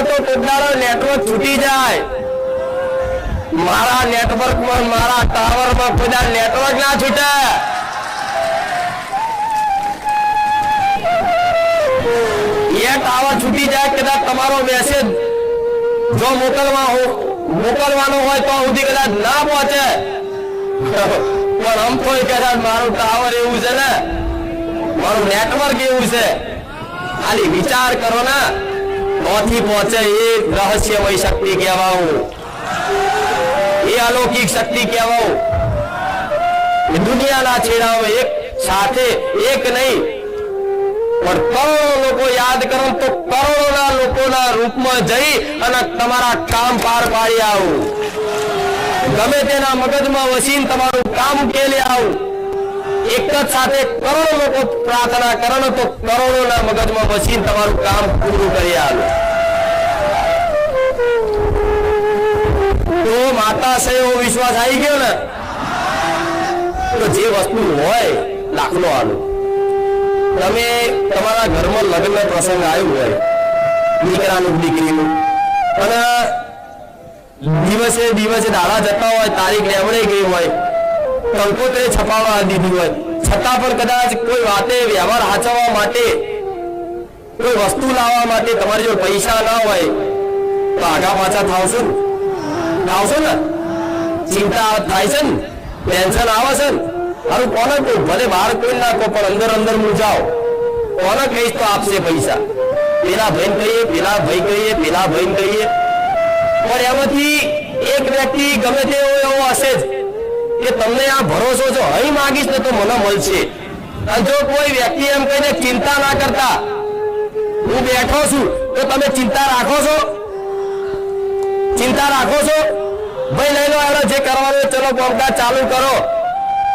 તો કોકદાડો નેટવર્ક છૂટી જાય, મારા નેટવર્કમાં મારા ટાવરમાં કોઈ નેટવર્ક ના છૂટે। એ ટાવર છૂટી જાય કદાચ તમારો મેસેજ જો મોકલવાનો હોય તો સુધી કદાચ ના પહોંચે, પણ આમ તો કદાચ મારું ટાવર એવું છે ને, મારું નેટવર્ક એવું છે, ખાલી વિચાર કરો ને તોથી પહોંચે। એ રહસ્યમય શક્તિ કહેવાવું, એ અલૌકિક શક્તિ કહેવાવું। એ દુનિયાના છેડામાં એક સાથે એક નહીં પણ કરોડો લોકો યાદ કરો તો કરોડોના લોકોના રૂપમાં જઈ અને તમારા કામ પાર પાડી આવું, ગમે તેના મગજમાં વસીને તમારું કામ ઉકેલી આવું। એક જ સાથે કરોડો લોકો પ્રાર્થના કરો તો કરોડોના મગજમાં વસીને તમારું કામ પૂરું કરી આવું। તો માતા છે એવો વિશ્વાસ આવી ગયો ને તો જે વસ્તુ હોય દાખલો આલો। તમે તમારા ઘરમાં લગ્ન પ્રસંગ આવ્યો હોય, દીકરાનું દીકરીનું, અને દિવસે દાડા જતા હોય, તારીખ લેવડાઈ ગઈ હોય, કંકોત્રી છપાવવા દીધી હોય, છતાં પણ કદાચ કોઈ વાતે વ્યવહાર સાચવવા માટે, કોઈ વસ્તુ લાવવા માટે તમારી જો પૈસા ના હોય તો આગા પાછા થાવશો ને, ચિંતા થાય છે ને, ટેન્શન આવે છે ને। હારું કોને કહું, ભલે બહાર કોઈ ના કહો પણ અંદર મૂંઝાઓ, કોને કહીશ તો આપશે પૈસા, પેલા ભાઈ કહીએ, પેલા ભાઈ કહીએ, પેલા ભાઈ કહીએ, પણ એમાંથી એક વ્યક્તિ ગમે તે એવો હશે જ કે તમને આ ભરોસો જો અહીં માંગીશ ને તો મને મળશે। અને જો કોઈ વ્યક્તિ એમ કહીને ચિંતા ના કરતા હું બેઠો છું તો તમે ચિંતા રાખો છો? ભાઈ લઈ લો, એનો જે કરવાનું ચલો કામકાજ ચાલુ કરો,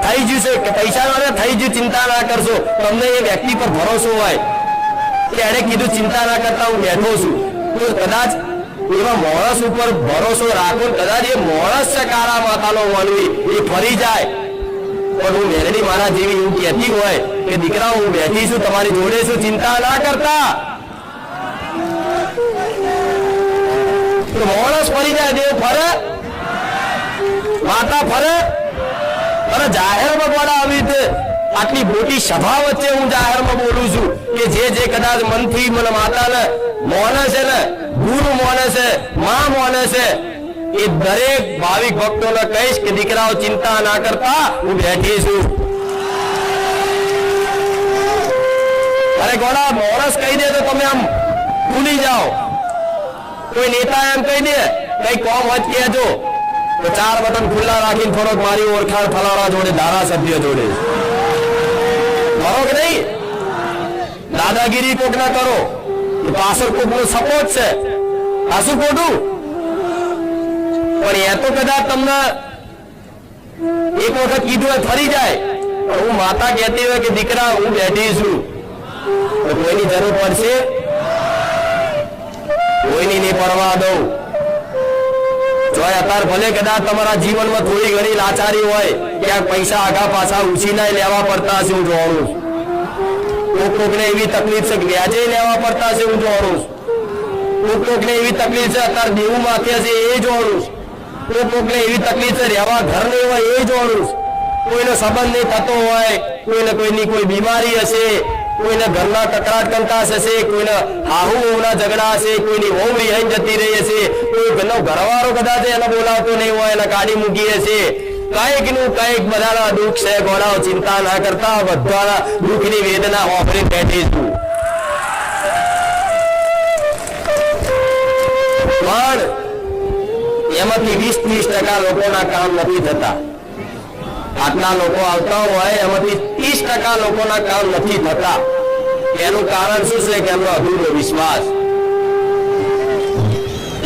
થઈ જશે કે પૈસા ના થઈ ગયું, ચિંતા ના કરશો। તમને એ વ્યક્તિ પર ભરોસો હોય કે એને કીધું ચિંતા ના કરતા હું બેઠો છું, તો કદાચ એવા માણસ ઉપર ભરોસો રાખો, કદાચ એ માણસ છે કાળા માતાનો વળવી એ ફરી જાય, પણ હું મેરડી મારા જેવી એવું કહેતી હોય કે દીકરા હું બેઠી છું, તમારી જોડે છું, ચિંતા ના કરતા, તો માણસ ફરી જાય, દેવ ફરે, માતા ફરે। અને જાહેરમાં બોલા આવી રીતે આટલી મોટી સભા વચ્ચે હું જાહેરમાં બોલું છું કે જે કદાચ મનથી મને માતાને મોને છે ને, ગુરુ મોને છે, માં મોને છે, એ દરેક ભાવિક ભક્તોને કહીશ કે દીકરાઓ ચિંતા ના કરતા હું બેઠી છું। અરે ગોળા મોણસ કહી દે તો તમે આમ ભૂલી જાઓ, કોઈ નેતા એમ કહી દે કઈ કોમ જ કહેજો તો 4 બટન ખુલ્લા રાખીને થોડોક મારી ઓળખાણ ફલાણા જોડે, ધારાસભ્ય જોડે, કરો કે નહીં? દાદાગીરી કોક ના કરો, પાછળ કોક નો સપોર્ટ છે, આ શું ખોટું? પણ એ તો કદાચ તમને એક વખત કીધું હોય ફરી જાય, પણ હું માતા કહેતી હોય કે દીકરા હું બેઠી છું, તો કોઈની જરૂર પડશે? કોઈની નહીં પડવા દઉં। અત્યારે ભલે કદાચ તમારા જીવનમાં થોડી ઘણી લાચારી હોય, ક્યાંક પૈસા આગા પાછા ઉછીના લેવા પડતા છે, હું જોવાનું કોકને એવી તકલીફ છે વ્યાજે લેવા પડતા છે, હું જોવાનું કોકને એવી તકલીફ છે અત્યારે દેવું માથે છે, એ જોવાનું કોકને એવી તકલીફ છે રહેવા ઘર નહીં હોય, એ જોવાનું કોઈનો સંબંધ નહીં થતો હોય, કોઈને કોઈની કોઈ બીમારી હશે, કોઈને ઘરના કકડાટ કંકાસ હશે, કોઈને હાહુ વહુના ઝઘડા હશે, કોઈની વહુ વિહાઈને જતી રહી હશે, કોઈ ઘરનો ઘરવાળો કદાચ એને બોલાવતો નહીં હોય, એને કાઢી મૂકી હશે, કઈક નું કઈક બધાના દુઃખ છે ગોળાઓ, ચિંતા ના કરતા, બધાના દુઃખની વેદના વાપરી બેઠી છું। પણ એમાંથી 20-30% લોકોના કામ નથી થતા। આટલા લોકો આવતા હોય એમાંથી 30% લોકોના કામ નથી થતા। એનું કારણ શું છે કે એમનો અધૂરો વિશ્વાસ,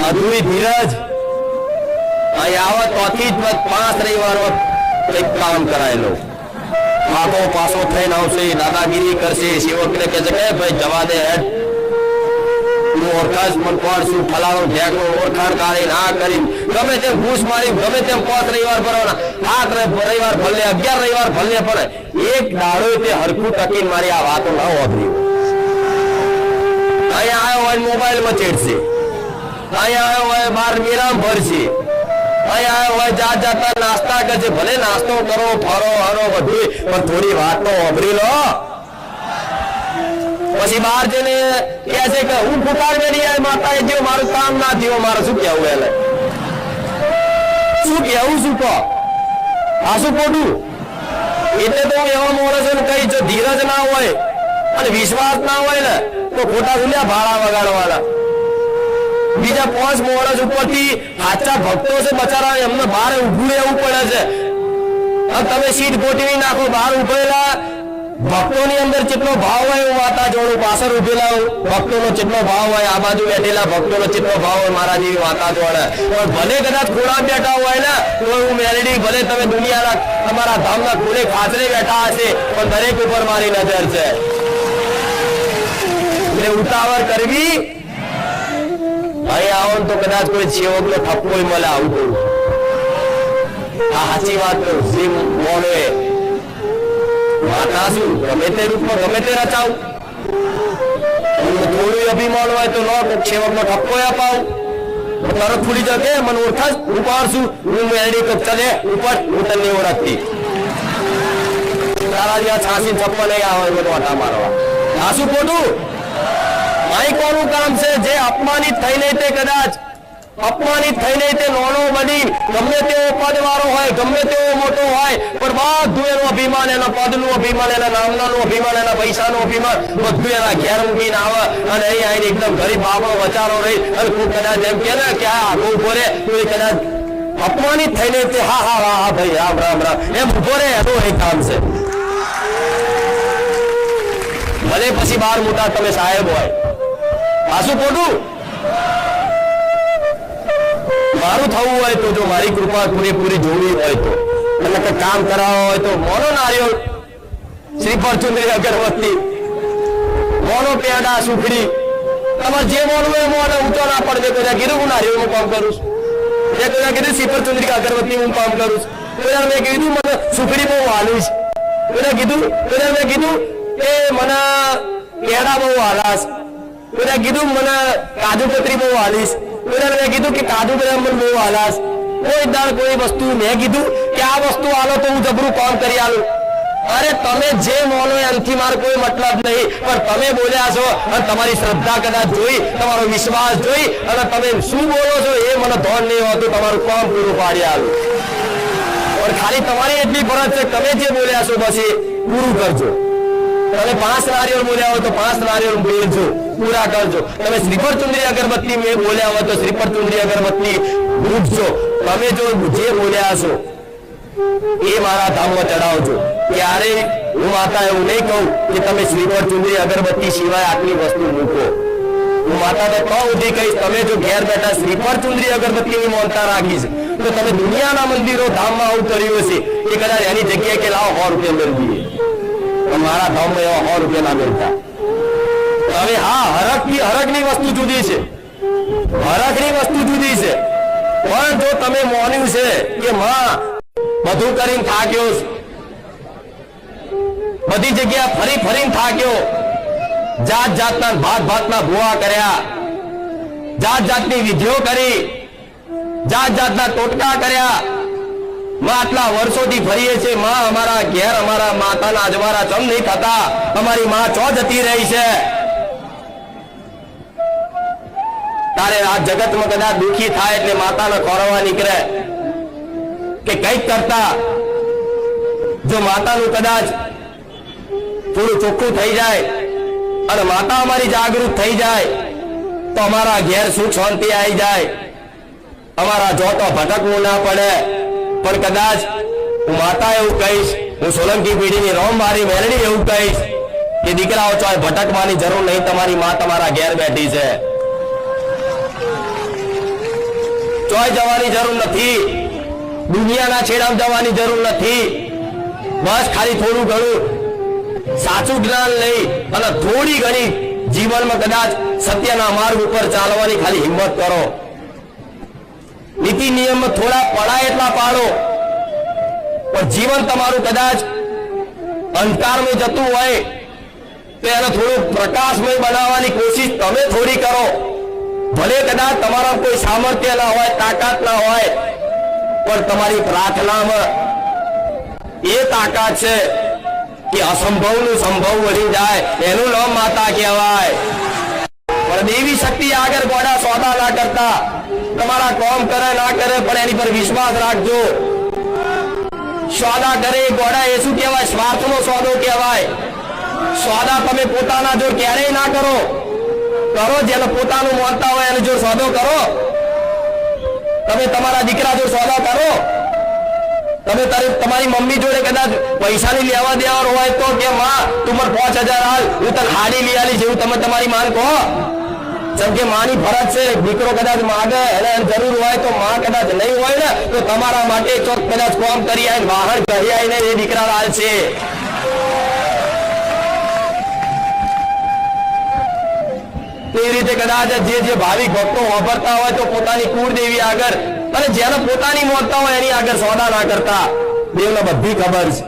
અધૂરી ધીરજ। અહીં આવત તોથી જ 5 રવિવારમાં કંઈક કામ કરાયેલો, માથો પાછો થઈને આવશે, દાદાગીરી કરશે, સેવકને કહે છે કે ભાઈ જવા દે, હેડ હું ઓળખાશ મન કોણ છું, ફલાણું ઢેકણું ઓળખાણ કાઢી ના કરી ગમે તેમ ઘૂસ મારી, ગમે તેમ 5 રવિવાર ભરવાના, 8 રવિવાર ભલે, 11 રવિવાર ભલે, પણ એક દાડો તે હરખું ટકીને મારી આ વાતો ના વાપરી। અહીંયા આવ્યો હોય મોબાઈલમાં ચેડશે, અહીંયા આવ્યો હોય બાર મીરામ ભરશે, અહીંયા આવ્યો હોય જાત જાતના નાસ્તા કરશે, ભલે નાસ્તો કરો ફરો હરો બધું, પણ થોડી વાત તો વાપરી લો. પછી બહાર જઈને કહે છે કે હું પુકાર કરી માતા એ જેવું મારું કામ ના થયું, મારે શું કેવું એને શું કેવું શું કહો આ શું ખોટું. એટલે તો હું એવા માણસોને કહી જો ધીરજ ના હોય અને વિશ્વાસ ના હોય ને તો ખોટા સુલ્યા ભાડા વગાડવાના. બીજા 5 માણસ ઉપરથી સાચા ભક્તો છે બચારા એમને બહાર ઉભું રહેવું પડે છે. તમે સીટ ગોઠવી નાખો, બહાર ઉભેલા ભક્તોની અંદર જેટલો ભાવ હોય હું માતા જોડું, પાછળ ઉભેલા ભક્તોનો જેટલો ભાવ હોય, આ બાજુ બેઠેલા ભક્તોનો જેટલો ભાવ હોય મારા જેવી માતા જોડે. પણ ભલે કદાચ ખોળા બેઠા હોય ને તો હું મેલડી, ભલે તમે દુનિયાના તમારા ધામના ખૂણે ખાચરે બેઠા હશે પણ દરેક ઉપર મારી નજર છે. એટલે ઉતાવળ કરવી, અહીં આવો તો કદાચ કોઈ સેવકનો ઠપકો મળે. આવું કરું આ સાચી વાત કરું. શ્રી મોનોએ માતા શું ગમે તે રૂપમાં ગમે તે રચાવું, થોડું અભિમાન હોય તો નો સેવકનો ઠપકો અપાવું, તરત ફૂલી જશે મને ઓળખાશ હું કોણ છું, હું મેળડી ચલે ઉપર હું તને ઓળખતી. તારા જેવા છાસી છપ્પા નહીં આવે બધું આટા મારવા. આ શું ખોટું? અહીં કોનું કામ છે? જે અપમાનિત થઈને તે કદાચ અપમાનિત થઈને તે નાનો બની ગમે તેવો પદ વાળો હોય, ગમે તેવો મોટો હોય, પણ બધું એનું અભિમાન, એના પદનું અભિમાન, એના નામનાનું અભિમાન, એના પૈસાનું અભિમાન બધું એના ઘેર મૂકીને આવે અને અહીં આવીને એકદમ ગરીબ બાપો વચારો રહી અને કોઈ કદાચ એમ કે ને કે આ આગળ ઉભો રહે તો એ કદાચ અપમાનિત થઈને તે હા હા હા હા ભાઈ રામ રામ રામ એમ ઉભો રહે, એનું એ કામ છે. ભલે પછી બાર મોટા તમે સાહેબ હોય, આ શું ખોટું? મારું થવું હોય તો, જો મારી કૃપા પૂરેપૂરી જોવી હોય તો, અને કંઈક કામ કરાવવા હોય તો મોનો નારિયેળ, શ્રીફળ, ચુંદડી, અગરબત્તી, મોનો પેડા, સુખડી, તમારે જે મોનવું એ મોને ઊંચો ના પડે. કોઈ કીધું હું નારિયેળ હું કામ કરું છું, એ કોઈ કીધું શ્રીફળ, ચુંદડી, અગરબત્તી હું કામ કરું છું, કોઈ મેં કીધું મને સુખડી બહુ હાલીશ, કોઈ કીધું મેં કીધું કે મને પેડા બહુ હાલાશ, કોઈ કીધું મને કાજુ કતરી બહુ હાલીશ, મેં કીધું કે કાજુ બદામ બહુ હાલાશ. કોઈ દાળ કોઈ વસ્તુ મેં કીધું કે આ વસ્તુ હાલો તો હું જબરું કામ કરી આલું. અરે તમે જે મોનો એમથી મારો કોઈ મતલબ નહીં, પણ તમે બોલ્યા છો અને તમારી શ્રદ્ધા કદાચ જોઈ, તમારો વિશ્વાસ જોઈ અને તમે શું બોલો છો એ મને ધોન નહીં હોતું, તમારું કામ પૂરું પાડી આલું. પણ ખાલી તમારી એટલી ફરજ છે, તમે જે બોલ્યા છો બસ એ પૂરું કરજો. તમે 5 નારિયેળ બોલ્યા હોય તો 5 નારિયેળ બોલજો, પૂરા કરજો. તમે શ્રીફળ, ચુંદડી, અગરબત્તી મેં બોલ્યા હોય તો શ્રીફળ, ચુંદડી, અગરબત્તી મૂકજો. તમે જો જે બોલ્યા છો એ મારા ધામમાં ચડાવજો. ક્યારે હું માતા એવું નહીં કહું કે તમે શ્રીફળ, ચુંદડી, અગરબત્તી સિવાય આટલી વસ્તુ મૂકો. હું માતા તો કહું સુધી કહીશ, તમે જો ઘેર બેઠા શ્રીફળ, ચુંદડી, અગરબત્તીની માનતા રાખીશ તો તમે દુનિયાના મંદિરો ધામમાં આવું કર્યું હશે એ કદાચ એની જગ્યાએ કે લાવો 100 રૂપિયા મેળવીએ, મારા ધામમાં એવા 100 રૂપિયા ના મળતા. હવે હા, હરકની વસ્તુ જુદી છે, હરકની વસ્તુ જુદી છે. પણ જો તમે મોન્યું છે કે માં બધું કરીને થાક્યો, બધી જગ્યા ફરીને થાક્યો, જાત જાતના ભાતના ભૂવા કર્યા, જાત જાતની વિધિઓ કરી, જાત જાતના ટોટકા કર્યા, માં આટલા વર્ષોથી ફરીએ છીએ, માં અમારા ઘેર અમારા માતાના અજવાળા ચમ નહીં થતા, અમારી માં ચો જતી રહી છે. તારે આ જગતમાં કદાચ દુખી થાય એટલે માતાને ખોરવા નીકળે કે કંઈક કરતા જો માતાનું કદાચ થોડું ચોખ્ખું થઈ જાય અને માતા અમારી જાગૃત થઈ જાય તો અમારા ઘેર સુખ શાંતિ આવી જાય, અમારા જોતો ભટકવું ના પડે. પણ કદાચ હું માતા એવું કહીશ, હું સોલંકી પેઢીની રોમબારી મેલડી એવું કહીશ કે દીકરાઓ ચોય ભટકવાની જરૂર નહીં, તમારી માં તમારા ઘેર બેઠી છે, ચોય જવાની જરૂર નથી, દુનિયાના છેડામાં જવાની જરૂર નથી. બસ ખાલી થોડું ઘણું સાચું જ્ઞાન લઈ અને થોડી ઘણી જીવનમાં કદાચ સત્યના માર્ગ ઉપર ચાલવાની ખાલી હિંમત કરો. નીતિ નિયમ થોડા પડાય એટલા પાડો, પણ જીવન તમારું કદાચ અંધકારમય જતું હોય તો એને થોડું પ્રકાશમય બનાવવાની કોશિશ તમે થોડી કરો. ભલે કદાચ તમારા કોઈ સામર્થ્ય ના હોય, તાકાત ના હોય, પણ તમારી પ્રાર્થનામાં એ તાકાત છે કે અસંભવનું સંભવ બની જાય, એનું નામ માતા કહેવાય. પણ દેવી શક્તિ આગળ ગોડા સોદા ના કરતા, તમારા કામ કરે ના કરે પણ એની પર વિશ્વાસ રાખજો. સોદા કરે ગોડા એ શું કહેવાય? સ્વાર્થનો સોદો કહેવાય. સોદા તમે પોતાના જો ક્યારેય ના કરો, જેને પોતાનું માનતા હોય એને જો સોદો કરો. તમે તમારા દીકરા જો સોદા કરો, તમે તમારી મમ્મી જોડે કદાચ પૈસાની લેવા દેવાનું હોય તો કે માં તું મને 5000 હાલ, હું તને હાડી લઈ આલી જેવું તમે તમારી માન કહો. જેમ કે માની ફરજ છે, દીકરો કદાચ માગે અને જરૂર હોય તો માં કદાચ નહીં હોય ને તો તમારા માટે ચોક કદાચ કામ કરી આવીને બહાર કરી આવીને એ દીકરા લાલ છે. એ રીતે કદાચ જે ભાવિક ભક્તો વાપરતા હોય તો પોતાની કુળદેવી આગળ અને જેને પોતાની મોતતા હોય એની આગળ સોદા ના કરતા. દેવને બધી ખબર છે,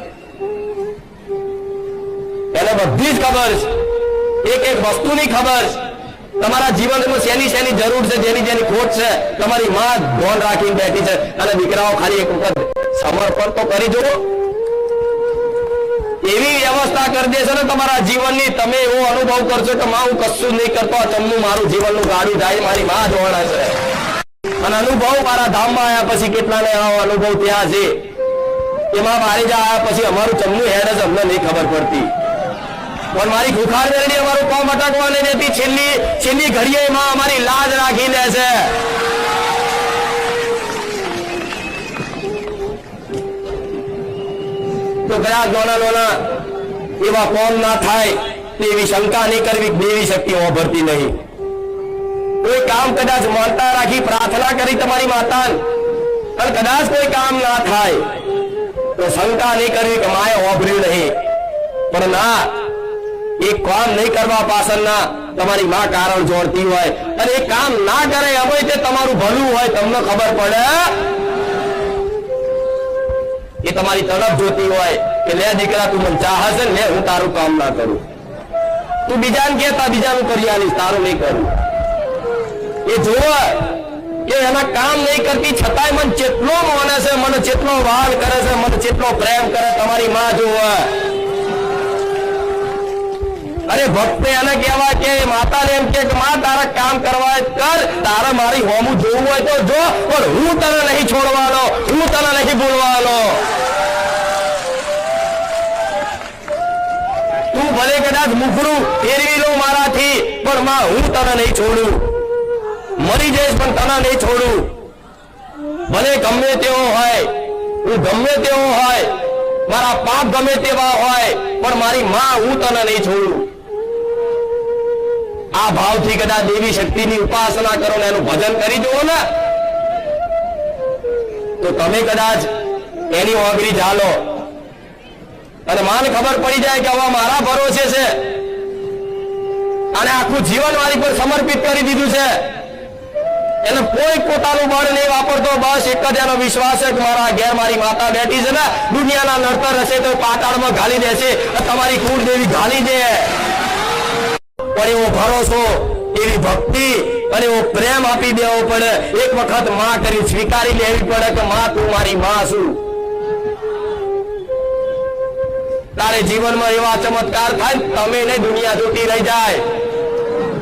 એને બધી જ ખબર છે, એક એક વસ્તુની ખબર છે. તમારા જીવનમાં શેની જરૂર છે, જેની ખોટ છે, તમારી માં ધ્યાન રાખીને બેઠી છે. અને દીકરાઓ ખાલી એક વખત સમર્પણ તો કરી જુઓ, એવી વ્યવસ્થા કરી દેશે ને તમારા જીવનની, તમે એવો અનુભવ કરશો કે માં હું કશું નહીં કરતો, ચમનું મારું જીવનનું ગાડું જાય, મારી માં જોવાના છે. અને અનુભવ મારા ધામમાં આવ્યા પછી કેટલાને આવો અનુભવ ત્યાં છે. એમાં મારી જા આવ્યા પછી અમારું ચમનું હેડ જ અમને નહીં ખબર પડતી, પણ મારી ખુખાર મેળવી અમારું કામ અટકવા નહીં દેતી. છેલ્લી ઘડીએ માં અમારી લાજ રાખી લે છે. તો કદાચ નાના એવા કોમ ના થાય એવી શંકા નહીં કરવી, દેવી શક્તિ વાપરતી નહીં. કોઈ કામ કદાચ માનતા રાખી પ્રાર્થના કરી તમારી માતા, અને કદાચ કોઈ કામ ના થાય તો શંકા નહીં કરવી કે માએ વાપર્યું નહીં. પણ ના, એક કામ નહીં કરવા પાછળના તમારી માં કારણ જોડતી હોય, અને એ કામ ના કરે હવે તે તમારું ભલું હોય, તમને ખબર પડે એ તમારી તરફ જોતી હોય કે લે દીકરા તું મને ચાહે છે ને, હું તારું કામ ના કરું, તું બીજાને કહેતા બીજાનું કરી આલીશ, તારું નહીં કરું. એ જોવે કે એના કામ નહીં કરતી છતાંય મને ચેટલો માને છે, મને ચેટલો વાલ કરે છે, મને ચેટલો પ્રેમ કરે. તમારી માં જોવે. અરે ભક્ત એને કહેવાય કે માતાને એમ કે માં તારા કામ કરવા કર, તારે મારી હોમું જોવું હોય તો જો, પણ હું તને નહીં છોડવાનો, હું તને નહીં ભૂલવાનો. તું ભલે કદાચ મુખડું ફેરવી લો મારાથી, પણ માં હું તને નહીં છોડું. મરી જઈશ પણ તને નહીં છોડું. ભલે ગમે તેવો હોય, હું ગમે તેવો હોય, મારા પાપ ગમે તેવા હોય, પણ મારી માં હું તને નહીં છોડું. આ ભાવથી કદાચ દેવી શક્તિની ઉપાસના કરો ને એનું ભજન કરી જુઓ ને, તો તમે કદાચ એની ઓગળી ઝાલો અને માને ખબર પડી જાય કે હવે મારા ભરોસે છે અને આખું જીવન મારી પર સમર્પિત કરી દીધું છે. એને કોઈ પોતાનું બળ નહીં વાપરતો, બસ એક જ એનો વિશ્વાસ છે કે મારા ઘેર મારી માતા બેઠી છે ને, દુનિયાના નડતર હશે તો પાતાળમાં ઘાલી દેશે, તમારી કુળદેવી ઘાલી દે. પણ એવો ભરોસો, એવી ભક્તિ અને એવો પ્રેમ આપી દેવો પડે. એક વખત માં કરી સ્વીકારી લેવી પડે કે માં તું મારી માં છું. તારે જીવનમાં એવા ચમત્કાર થાય તમે નહીં દુનિયા જોતી રહી જાય.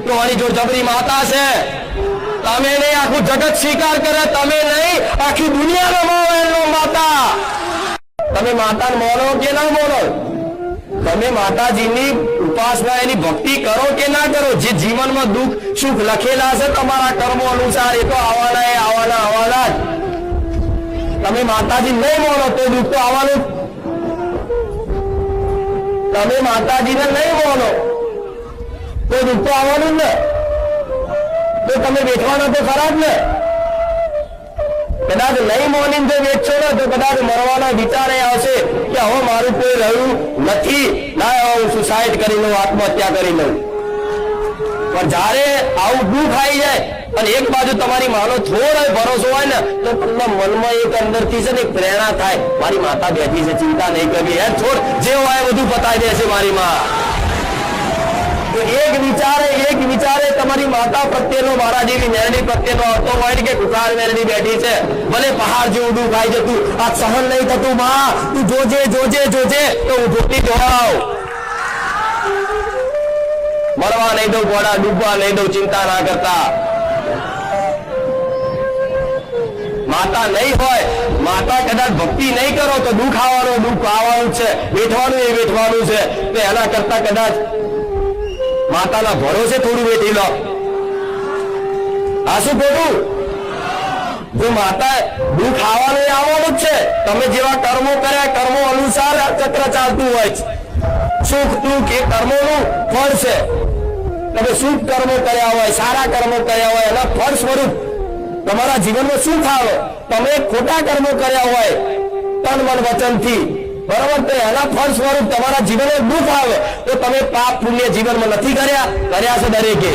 તો આની જો જબરી માતા છે, તમે નહીં આખું જગત સ્વીકાર કરે, તમે નહીં આખી દુનિયાનો માનો એનો માતા. તમે માતાને માનો કે ના માનો, તમે માતાજીની ઉપાસના એની ભક્તિ કરો કે ના કરો, જે જીવનમાં દુઃખ સુખ લખેલા છે તમારા કર્મો અનુસાર એ તો આવવાના જ. તમે માતાજી નહીં માનો તો દુઃખ તો આવવાનું. તમે માતાજીને નહીં માનો તો દુઃખ તો આવવાનું ને, તો તમે વેઠવાના તો ખરા જ ને. કદાચ નહીં મોર્નિંગ જો વેચશો ને તો કદાચ મરવાના વિચારે આવશે કે હવે મારું કોઈ રહ્યું નથી, ના હું સુસાઇડ કરી લઉં, આત્મહત્યા કરી લઉં. પણ જયારે આવું દુઃખ આવી જાય અને એક બાજુ તમારી માનો થોડો ભરોસો હોય ને તો તમને મનમાં એક અંદરથી છે ને એક પ્રેરણા થાય, મારી માતા બેઠી છે, ચિંતા નહીં કરવી, એ છોડ જે હોય બધું પતાવી દેશે મારી માં. તો એક વિચારે તમારી માતા પ્રત્યેનો, મારા જેવી મેરડી પ્રત્યેનો આવતો હોય કે કુકાળ મેરડી બેઠી છે, ભલે પહાડ જેવું દુઃખ આવી જતું, આ સહન નહીં થતું, માં તું જોજે જોજે જોજે, તો હું જોતી જોડાવ, મરવા નહીં દઉં, ઘોડા ડૂબવા નહીં દઉં, ચિંતા ના કરતા. માતા નહીં હોય, માતા કદાચ ભક્તિ નહીં કરો તો દુઃખ આવવાનું છે, વેઠવાનું એ વેઠવાનું છે. તો એના કરતા કદાચ માતાના ભરોસે થોડું વેઠી લો. આ શું ખોટું? જો માતા દુઃખ આવવાનું જ છે, તમે જેવા કર્મો કર્યા, કર્મો અનુસાર ચક્ર ચાલતું હોય છે. સુખ દુઃખ એ કર્મોનું ફળ છે. તમે શુભ કર્મો કર્યા હોય, સારા કર્મો કર્યા હોય, એના ફળ સ્વરૂપ તમારા જીવનમાં સુખ આવે. તમે ખોટા કર્મો કર્યા હોય તન મન વચનથી, બરાબર, તો એના ફળ સ્વરૂપ તમારા જીવનમાં દુઃખ આવે. તો તમે પાપ પુણ્ય જીવનમાં નથી કર્યા છે દરેકે.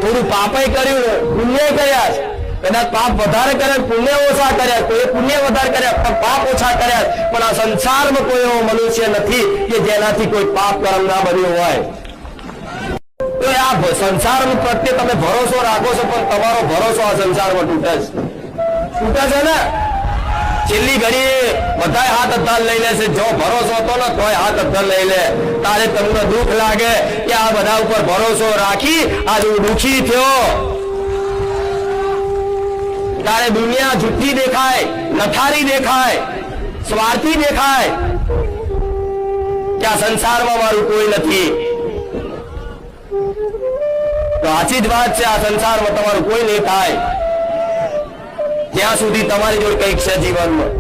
થોડું પાપે કર્યું, પુણ્ય કર્યા છે. કદાચ પાપ વધારે કર્યા, પુણ્ય ઓછા કર્યા, કોઈ પુણ્ય વધારે કર્યા પણ પાપ ઓછા કર્યા. પણ આ સંસારમાં કોઈ એવો મનુષ્ય નથી કે જેનાથી કોઈ પાપ કર્મ ના બન્યું હોય. તો આ સંસાર પ્રત્યે તમે ભરોસો રાખો છો, પણ તમારો ભરોસો આ સંસારમાં તૂટે છે ને. છેલ્લી ઘડી બધા હાથ અદ્ધર લઈ લે છે. જો ભરોસો હતો ને તોય હાથ અદ્ધર લઈ લે. તારે તમને દુઃખ લાગે કે આ બધા ઉપર ભરોસો રાખી આજ હું દુઃખી થયો. તારે દુનિયા જુઠ્ઠી દેખાય, નઠારી દેખાય, સ્વાર્થી દેખાય કે આ સંસારમાં મારું કોઈ નથી. તો સાચી જ વાત છે, આ સંસારમાં તમારું કોઈ નહીં થાય જ્યાં સુધી તમારી જોડે કંઈક છે જીવનમાં.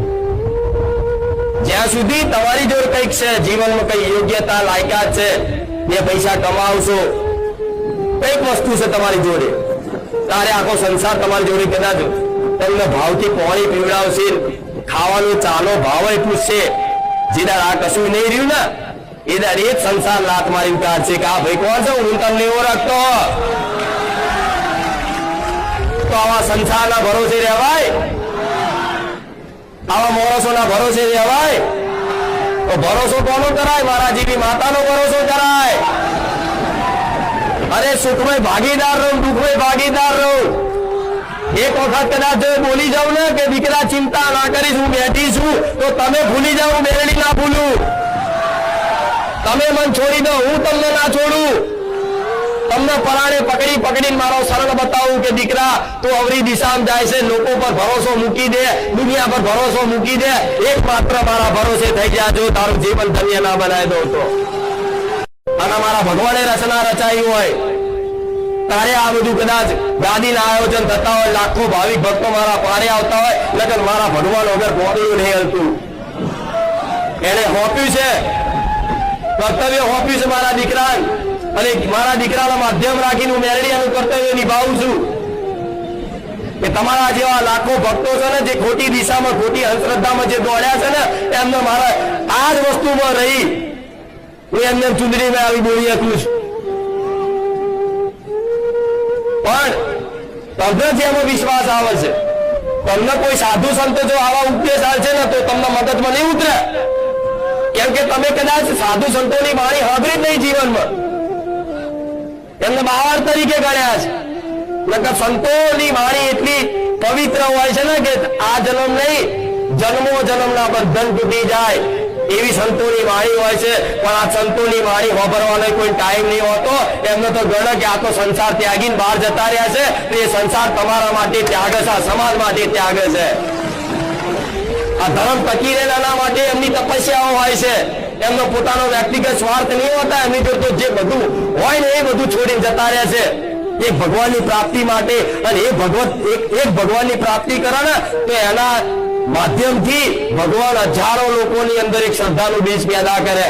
જ્યાં સુધી તમારી જોડે કંઈક છે જીવનમાં, કઈ યોગ્યતા લાયકાત છે, બે પૈસા કમાવશો, કઈક વસ્તુ છે તમારી જોડે, તારે આખો સંસાર તમારી જોડે કદાચ તમને ભાવથી પાણી પીવડાવશે, ખાવાનો ચાલો ભાવ પૂછશે. જેદાર આ કશું નહીં રહ્યું ને એદાર એ જ સંસાર લાત મારી ઉતારશે કે આ ભાઈ કોણ છે, હું તમને ઓળખતો. તો આવા સંસારના ભરોસે રહેવાય? આવા માણસોના ભરોસે રહેવાય? તો ભરોસો કોનો કરાય? મારા જેવી માતાનો ભરોસો કરાય. અરે સુખમય ભાગીદાર રહું, દુઃખમય ભાગીદાર રહું. એક વખત કદાચ જો બોલી જાઉં ને કે દીકરા ચિંતા ના કરીશ, હું બેઠી છું, તો તમે ભૂલી જાઓ, મેરડી ના ભૂલું. તમે મન છોડી દો, હું તમને ના છોડું. તમને પરાણે પકડીને મારો સરળ બતાવું કે દીકરા તું અવરી દિશામાં જાય છે, લોકો પર ભરોસો મૂકી દે, દુનિયા પર ભરોસો મૂકી દે, એકમાત્ર મારા ભરોસે થઈ જાય. જો તારું જીવન ધન્ય ના બનાવી દો તો, અને મારા ભગવાને રચના રચાઈ હોય, તારે આ બધું કદાચ ગાદીના આયોજન થતા હોય, લાખો ભાવિક ભક્તો મારા પારે આવતા હોય, લગન મારા ભગવાન વગર ગોળું નહીં હલતું. એને હોપ્યું છે, કર્તવ્ય હોપ્યું છે મારા દીકરા, અને મારા દીકરાના માધ્યમ રાખીને હું મેરડીયાનું કર્તવ્ય નિભાવું છું. કે તમારા જેવા લાખો ભક્તો છે ને, જે ખોટી દિશામાં, ખોટી અંધશ્રદ્ધામાં જે દોડ્યા છે ને, એમને મારા આ જ વસ્તુમાં રહી હું એમને ચુંદડીમાં આવી બોલી શકું છું. પણ તમને જેમાં વિશ્વાસ આવે છે, તમને કોઈ સાધુ સંતો જો આવા ઉપદેશ આવશે ને તો તમને મગજમાં નહીં ઉતરે. કેમ કે તમે કદાચ સાધુ સંતોની વાણી સાંભળી જ નહીં જીવનમાં, એમને બાવળ તરીકે ગણ્યા છે. નકર સંતોની વાણી એટલી પવિત્ર હોય છે ને કે આ જન્મ નહીં, જન્મો જન્મના બંધન તૂટી જાય એવી સંતોની વાણી હોય છે. પણ આ સંતોની વાણી વાપરવાનો કોઈ ટાઈમ નહીં હોતો. એમને તો ગણે કે આ તો સંસાર ત્યાગીને બહાર જતા રહ્યા છે, તો એ સંસાર તમારા માટે ત્યાગ છે, આ સમાજ માટે ત્યાગ છે. આ ધર્મ ટકી રહેલા માટે એમની તપસ્યાઓ હોય છે, એમનો પોતાનો વ્યક્તિગત સ્વાર્થ નહીં હોતા. એમની જોડે જે બધું હોય ને એ બધું છોડીને જતા રહ્યા છે એક ભગવાનની પ્રાપ્તિ માટે. અને એ એક ભગવાનની પ્રાપ્તિ કરે ને તો એના માધ્યમથી ભગવાન હજારો લોકોની અંદર એક શ્રદ્ધાનું બીજ પેદા કરે.